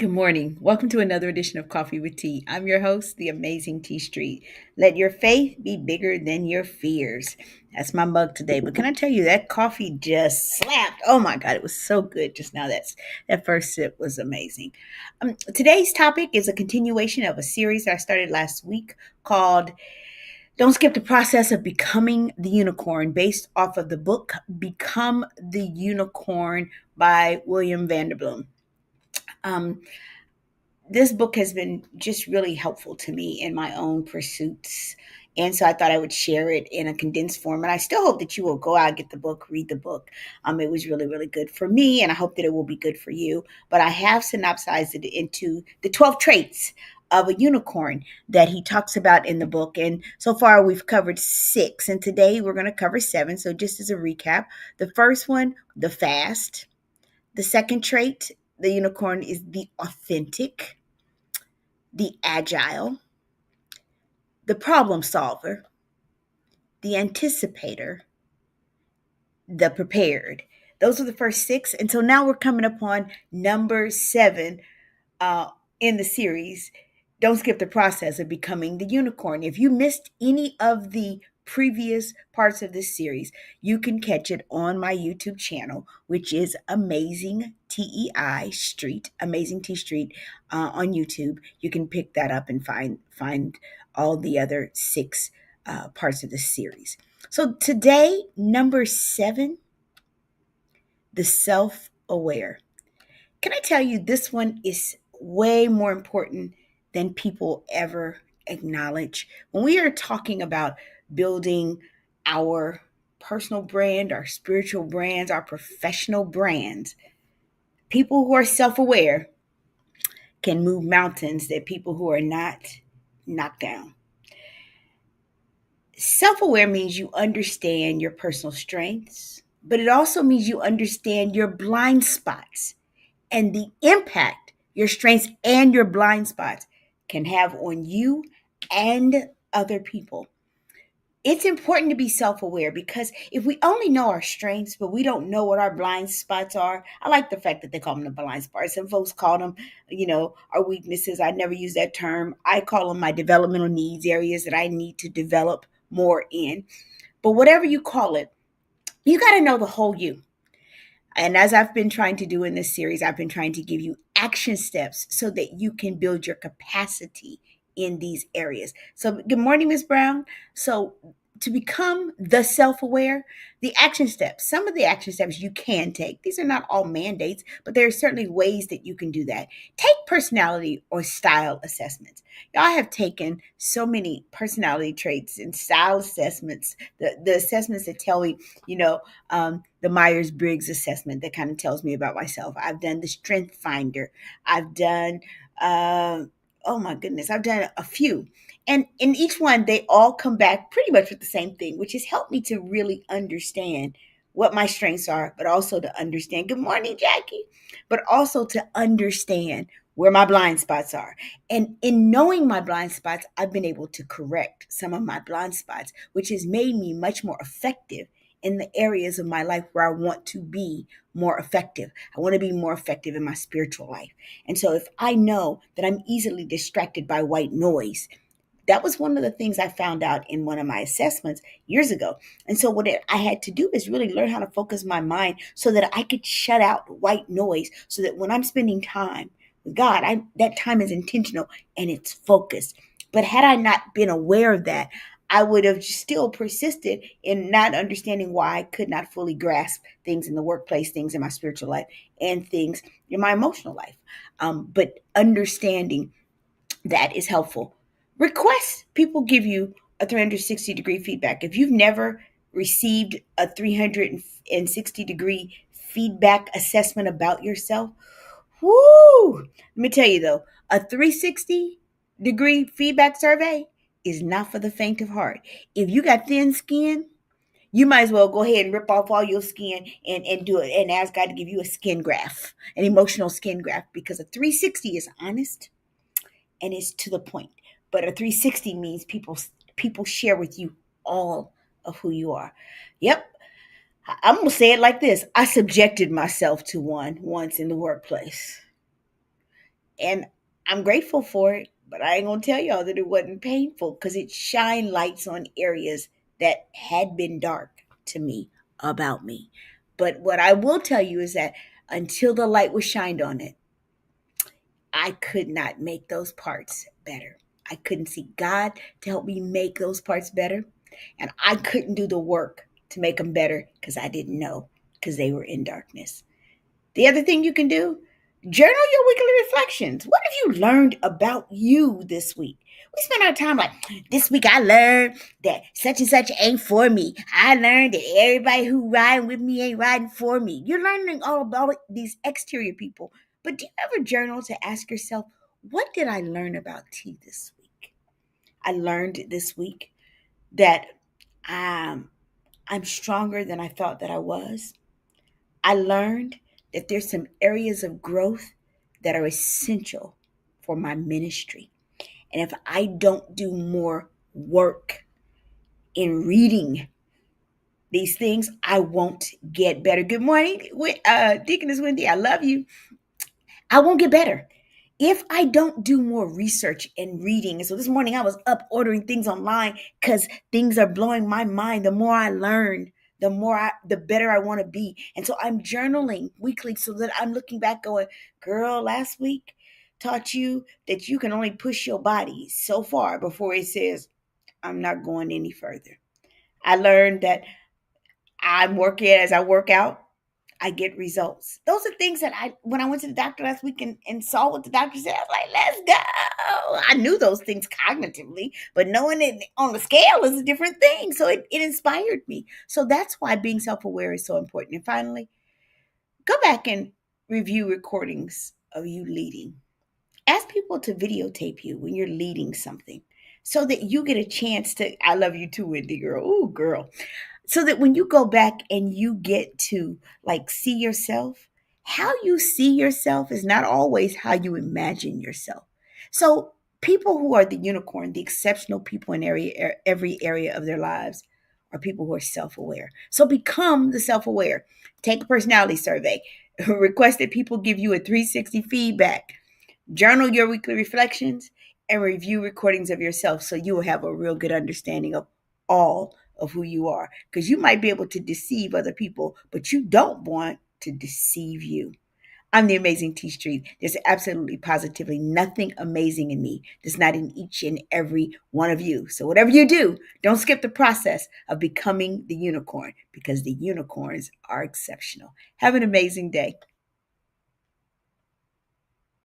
Good morning. Welcome to another edition of Coffee with Tea. I'm your host, the amazing Tea Street. Let your faith be bigger than your fears. That's my mug today. But can I tell you that coffee just slapped? Oh my God, it was so good just now. That first sip was amazing. Today's topic is a continuation of a series that I started last week called "Don't Skip the Process of Becoming the Unicorn," based off of the book "Become the Unicorn" by William Vanderbilt. Um, this book has been just really helpful to me in my own pursuits. And so I thought I would share it in a condensed form. And I still hope that you will go out, get the book, read the book. It was really, really good for me. And I hope that it will be good for you. But I have synopsized it into the 12 traits of a unicorn that he talks about in the book. And so far we've covered six. And today we're going to cover seven. So just as a recap, the first one, the fast. The second trait, the unicorn, is the authentic, the agile, the problem solver, the anticipator, the prepared. Those are the first six. And so now we're coming upon number seven uh, in the series. Don't skip the process of becoming the unicorn. If you missed any of the previous parts of this series, you can catch it on my YouTube channel, which is Amazing TEI Street, Amazing T Street on YouTube. You can pick that up and find all the other six parts of the series. So today, number seven, the self-aware. Can I tell you, this one is way more important than people ever acknowledge. When we are talking about building our personal brand, our spiritual brands, our professional brands, people who are self aware can move mountains that people who are not knock down. Self aware means you understand your personal strengths, but it also means you understand your blind spots and the impact your strengths and your blind spots can have on you and other people. It's important to be self aware because if we only know our strengths, but we don't know what our blind spots are, I like the fact that they call them the blind spots. Some folks call them, our weaknesses. I never use that term. I call them my developmental needs, areas that I need to develop more in. But whatever you call it, you got to know the whole you. And as I've been trying to do in this series, I've been trying to give you action steps so that you can build your capacity in these areas. So, good morning, Ms. Brown. So, to become the self aware, the action steps, some of the action steps you can take, these are not all mandates, but there are certainly ways that you can do that. Take personality or style assessments. Y'all have taken so many personality traits and style assessments, the assessments that tell me, the Myers Briggs assessment that kind of tells me about myself. I've done the Strength Finder. I've done, oh my goodness, I've done a few. And in each one, they all come back pretty much with the same thing, which has helped me to really understand what my strengths are, but also to understand, good morning, Jackie, but also to understand where my blind spots are. And in knowing my blind spots, I've been able to correct some of my blind spots, which has made me much more effective in the areas of my life where I want to be more effective. I want to be more effective in my spiritual life. And so if I know that I'm easily distracted by white noise, that was one of the things I found out in one of my assessments years ago. And so I had to do is really learn how to focus my mind so that I could shut out white noise so that when I'm spending time with God, that time is intentional and it's focused. But had I not been aware of that, I would have still persisted in not understanding why I could not fully grasp things in the workplace, things in my spiritual life, and things in my emotional life. But understanding that is helpful. Request people give you a 360-degree feedback. If you've never received a 360-degree feedback assessment about yourself, whoo, let me tell you though, a 360-degree feedback survey is not for the faint of heart. If you got thin skin, you might as well go ahead and rip off all your skin and do it and ask God to give you a skin graft, an emotional skin graft, because a 360 is honest and it's to the point. But a 360 means people share with you all of who you are. Yep. I'm gonna say it like this. I subjected myself to one once in the workplace. And I'm grateful for it, but I ain't gonna tell y'all that it wasn't painful because it shined lights on areas that had been dark to me about me. But what I will tell you is that until the light was shined on it, I could not make those parts better. I couldn't see God to help me make those parts better. And I couldn't do the work to make them better because I didn't know because they were in darkness. The other thing you can do, journal your weekly reflections. What have you learned about you this week? We spend our time like, this week I learned that such and such ain't for me. I learned that everybody who riding with me ain't riding for me. You're learning all about these exterior people. But do you ever journal to ask yourself, what did I learn about T this week? I learned this week that I'm stronger than I thought that I was. I learned that there's some areas of growth that are essential for my ministry. And if I don't do more work in reading these things, I won't get better. Good morning, Deaconess Wendy. I love you. I won't get better if I don't do more research and reading. And so this morning I was up ordering things online because things are blowing my mind. The more I learn, the better I want to be. And so I'm journaling weekly so that I'm looking back going, girl, last week taught you that you can only push your body so far before it says, I'm not going any further. I learned that I'm working as I work out. I get results. Those are things that when I went to the doctor last week and saw what the doctor said, I was like, let's go. I knew those things cognitively, but knowing it on the scale is a different thing. So it inspired me. So that's why being self-aware is so important. And finally, go back and review recordings of you leading. Ask people to videotape you when you're leading something so that you get a chance to, I love you too, Wendy girl. Ooh, girl, so that when you go back and you get to like see yourself, how you see yourself is not always how you imagine yourself. So people who are the unicorn, the exceptional people in every area of their lives, are people who are self-aware. So become the self-aware. Take a personality survey. Request that people give you a 360 feedback. Journal your weekly reflections and review recordings of yourself so you will have a real good understanding of all of who you are. Because you might be able to deceive other people, but you don't want to deceive you. I'm the amazing T Street. There's absolutely positively nothing amazing in me that's not in each and every one of you. So whatever you do, don't skip the process of becoming the unicorn because the unicorns are exceptional. Have an amazing day.